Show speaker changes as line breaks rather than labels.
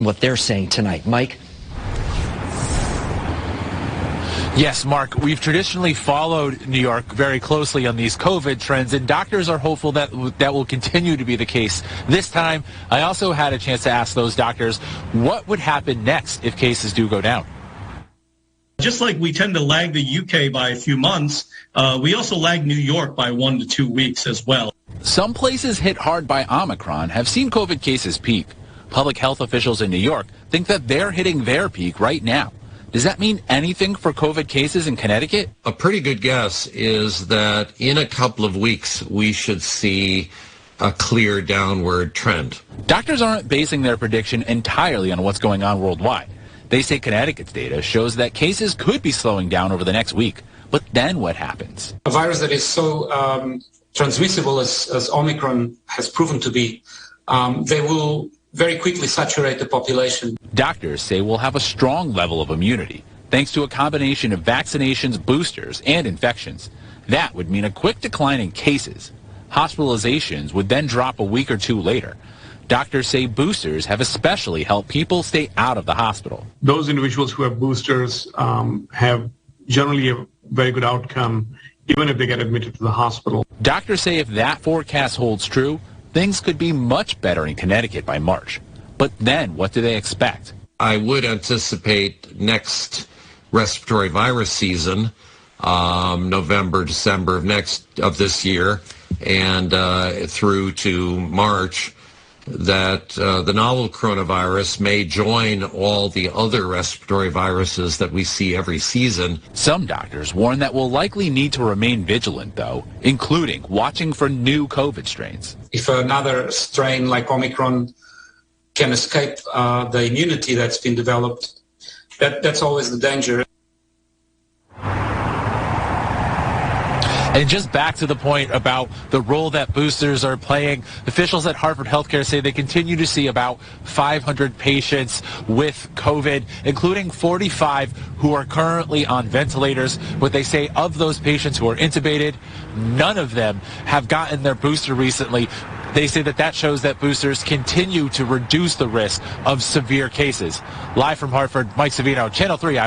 what they're saying tonight. Mike?
Yes, Mark, we've traditionally followed New York very closely on these COVID trends, and doctors are hopeful that that will continue to be the case. This time, I also had a chance to ask those doctors what would happen next if cases do go down.
Just like we tend to lag the UK by a few months, we also lag New York by 1 to 2 weeks as well.
Some places hit hard by Omicron have seen COVID cases peak. Public health officials in New York think that they're hitting their peak right now. Does that mean anything for COVID cases in Connecticut?
A pretty good guess is that in a couple of weeks, we should see a clear downward trend.
Doctors aren't basing their prediction entirely on what's going on worldwide. They say Connecticut's data shows that cases could be slowing down over the next week. But then what happens?
A virus that is so transmissible as Omicron has proven to be, they will very quickly saturate the population.
Doctors say we'll have a strong level of immunity thanks to a combination of vaccinations, boosters, and infections. That would mean a quick decline in cases. Hospitalizations would then drop a week or two later. Doctors say boosters have especially helped people stay out of the hospital.
Those individuals who have boosters have generally a very good outcome, even if they get admitted to the hospital.
Doctors say if that forecast holds true, things could be much better in Connecticut by March. But then what do they expect?
I would anticipate next respiratory virus season, November, December of this year, and through to March, that the novel coronavirus may join all the other respiratory viruses that we see every season.
Some doctors warn that we'll likely need to remain vigilant, though, including watching for new COVID strains.
If another strain like Omicron can escape the immunity that's been developed, that's always the danger.
And just back to the point about the role that boosters are playing, officials at Hartford HealthCare say they continue to see about 500 patients with COVID, including 45 who are currently on ventilators. But they say of those patients who are intubated, none of them have gotten their booster recently. They say that shows that boosters continue to reduce the risk of severe cases. Live from Hartford, Mike Savino, Channel 3 Eyewitness.